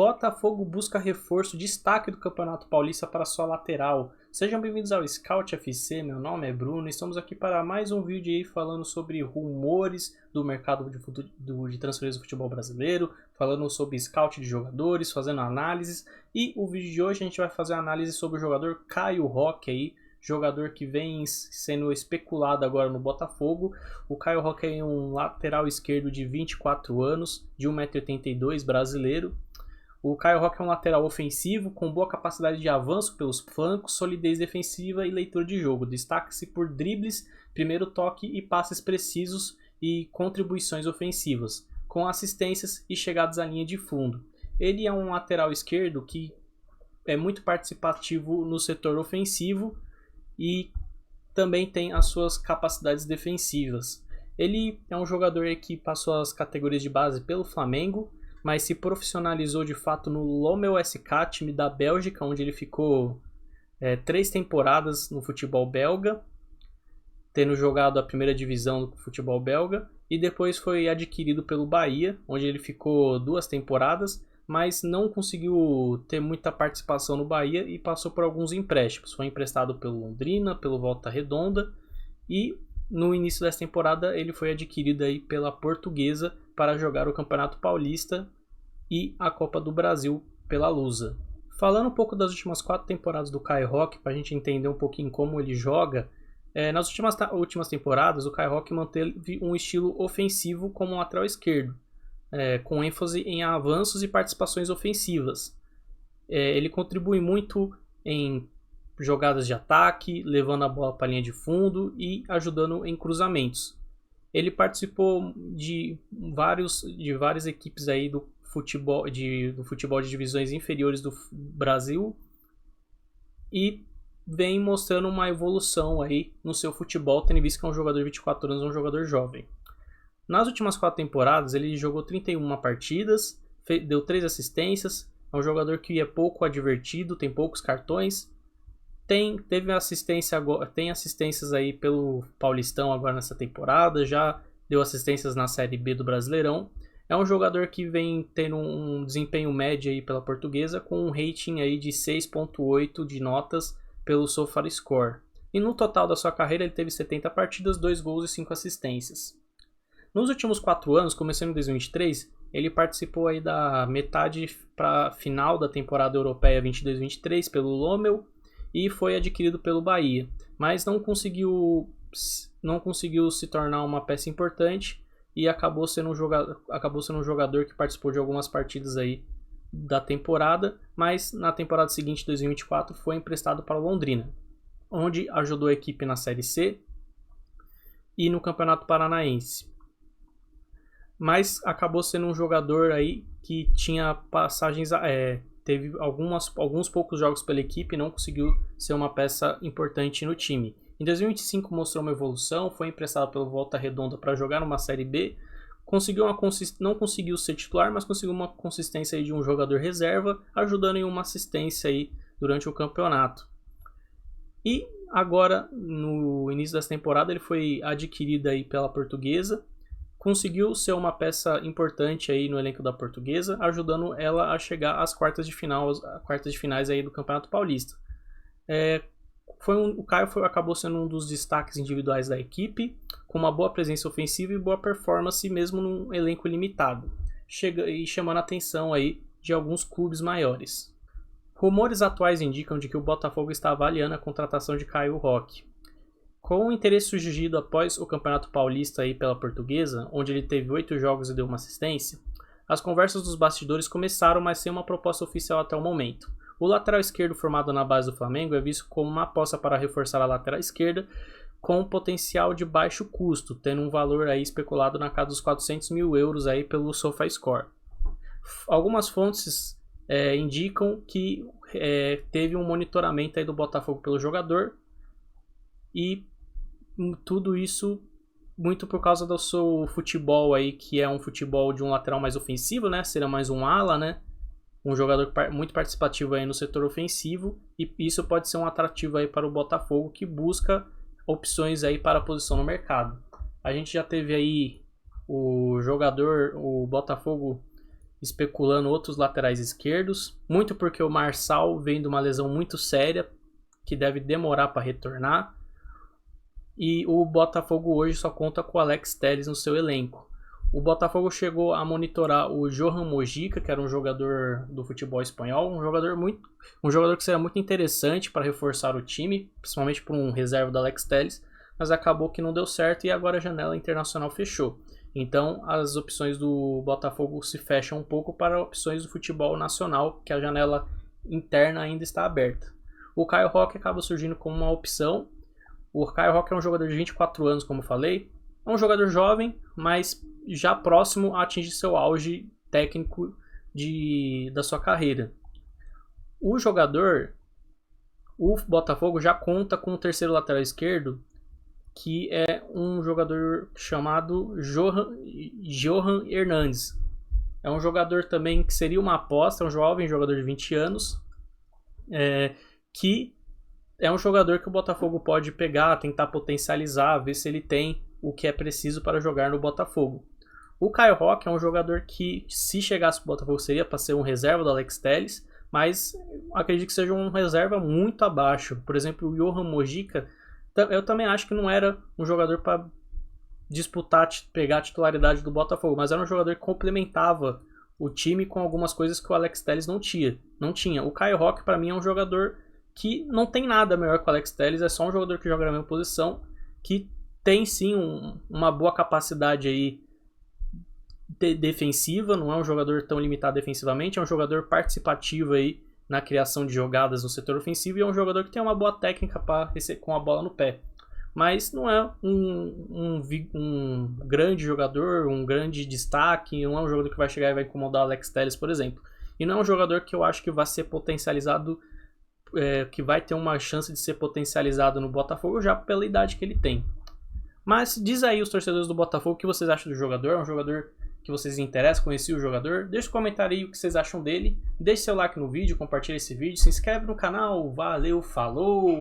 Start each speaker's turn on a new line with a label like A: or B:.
A: Botafogo busca reforço, destaque do Campeonato Paulista para sua lateral. Sejam bem-vindos ao Scout FC, meu nome é Bruno e estamos aqui para mais um vídeo aí falando sobre rumores do mercado de transferência do futebol brasileiro, falando sobre scout de jogadores, fazendo análises, e o vídeo de hoje a gente vai fazer uma análise sobre o jogador Caio Roque aí, jogador que vem sendo especulado agora no Botafogo. O Caio Roque é um lateral esquerdo de 24 anos, de 1,82 m, brasileiro. O Caio Roque é um lateral ofensivo com boa capacidade de avanço pelos flancos, solidez defensiva e leitura de jogo. Destaca-se por dribles, primeiro toque e passes precisos e contribuições ofensivas, com assistências e chegadas à linha de fundo. Ele é um lateral esquerdo que é muito participativo no setor ofensivo e também tem as suas capacidades defensivas. Ele é um jogador que passou as categorias de base pelo Flamengo, mas se profissionalizou de fato no Lommel SK, time da Bélgica, onde ele ficou 3 temporadas no futebol belga, tendo jogado a primeira divisão do futebol belga, e depois foi adquirido pelo Bahia, onde ele ficou 2 temporadas, mas não conseguiu ter muita participação no Bahia e passou por alguns empréstimos. Foi emprestado pelo Londrina, pelo Volta Redonda, e no início dessa temporada ele foi adquirido aí pela Portuguesa para jogar o Campeonato Paulista e a Copa do Brasil pela Lusa. Falando um pouco das últimas 4 temporadas do Caio Roque, para a gente entender um pouquinho como ele joga, nas últimas temporadas o Caio Roque manteve um estilo ofensivo como lateral esquerdo, com ênfase em avanços e participações ofensivas. Ele contribui muito em jogadas de ataque, levando a bola para a linha de fundo e ajudando em cruzamentos. Ele participou de várias equipes aí do futebol de divisões inferiores do Brasil e vem mostrando uma evolução aí no seu futebol, tendo visto que é um jogador de 24 anos, um jogador jovem. Nas últimas 4 temporadas ele jogou 31 partidas, deu 3 assistências, é um jogador que é pouco advertido, tem poucos cartões, tem assistências aí pelo Paulistão agora nessa temporada, já deu assistências na Série B do Brasileirão. É um jogador que vem tendo um desempenho médio aí pela Portuguesa, com um rating aí de 6.8 de notas pelo SofaScore. E no total da sua carreira ele teve 70 partidas, 2 gols e 5 assistências. Nos últimos 4 anos, começando em 2023, ele participou aí da metade para final da temporada europeia 22-23 pelo Lommel e foi adquirido pelo Bahia, mas não conseguiu se tornar uma peça importante e acabou sendo um jogador que participou de algumas partidas aí da temporada, mas na temporada seguinte, 2024, foi emprestado para o Londrina, onde ajudou a equipe na Série C e no Campeonato Paranaense. Mas acabou sendo um jogador aí que tinha passagens, teve alguns poucos jogos pela equipe e não conseguiu ser uma peça importante no time. Em 2025 mostrou uma evolução, foi emprestado pelo Volta Redonda para jogar numa Série B, não conseguiu ser titular, mas conseguiu uma consistência aí de um jogador reserva, ajudando em uma assistência aí durante o campeonato. E agora, no início dessa temporada, ele foi adquirido aí pela Portuguesa, conseguiu ser uma peça importante aí no elenco da Portuguesa, ajudando ela a chegar às quartas de finais aí do Campeonato Paulista. O Caio acabou sendo um dos destaques individuais da equipe, com uma boa presença ofensiva e boa performance mesmo num elenco limitado, chamando a atenção aí de alguns clubes maiores. Rumores atuais indicam de que o Botafogo está avaliando a contratação de Caio Roque. Com o interesse surgido após o Campeonato Paulista aí pela Portuguesa, onde ele teve 8 jogos e deu uma assistência, as conversas dos bastidores começaram, mas sem uma proposta oficial até o momento. O lateral esquerdo formado na base do Flamengo é visto como uma aposta para reforçar a lateral esquerda com potencial de baixo custo, tendo um valor aí especulado na casa dos 400 mil euros aí pelo SofaScore. Algumas fontes indicam que teve um monitoramento aí do Botafogo pelo jogador e tudo isso muito por causa do seu futebol aí, que é um futebol de um lateral mais ofensivo, né? Seria mais um ala, né? Um jogador muito participativo aí no setor ofensivo, e isso pode ser um atrativo aí para o Botafogo, que busca opções aí para a posição no mercado. A gente já teve aí o Botafogo especulando outros laterais esquerdos, muito porque o Marçal vem de uma lesão muito séria, que deve demorar para retornar, e o Botafogo hoje só conta com o Alex Telles no seu elenco. O Botafogo chegou a monitorar o Johan Mojica, que era um jogador do futebol espanhol, um jogador que seria muito interessante para reforçar o time, principalmente para um reserva do Alex Telles, mas acabou que não deu certo e agora a janela internacional fechou. Então as opções do Botafogo se fecham um pouco para opções do futebol nacional, que a janela interna ainda está aberta. O Caio Roque acaba surgindo como uma opção. O Caio Roque é um jogador de 24 anos, como eu falei. É um jogador jovem, mas já próximo a atingir seu auge técnico da sua carreira. O Botafogo já conta com o terceiro lateral esquerdo, que é um jogador chamado Johan Hernandes. É um jogador também que seria uma aposta, um jovem jogador de 20 anos, que é um jogador que o Botafogo pode pegar, tentar potencializar, ver se ele tem o que é preciso para jogar no Botafogo. O Caio Roque é um jogador que, se chegasse para o Botafogo, seria para ser um reserva do Alex Telles, mas acredito que seja um reserva muito abaixo. Por exemplo, o Johan Mojica, eu também acho que não era um jogador para disputar, pegar a titularidade do Botafogo, mas era um jogador que complementava o time com algumas coisas que o Alex Telles não tinha. O Caio Roque, para mim, é um jogador que não tem nada melhor que o Alex Telles, é só um jogador que joga na mesma posição, que tem sim uma boa capacidade aí defensiva, não é um jogador tão limitado defensivamente, é um jogador participativo aí na criação de jogadas no setor ofensivo e é um jogador que tem uma boa técnica com a bola no pé. Mas não é um grande jogador, um grande destaque, não é um jogador que vai chegar e vai incomodar o Alex Telles, por exemplo. E não é um jogador que eu acho que vai ser potencializado, que vai ter uma chance de ser potencializado no Botafogo já pela idade que ele tem. Mas diz aí os torcedores do Botafogo o que vocês acham do jogador. É um jogador que vocês se interessam, conheci o jogador? Deixe um comentário aí o que vocês acham dele. Deixe seu like no vídeo, compartilhe esse vídeo, se inscreve no canal. Valeu, falou!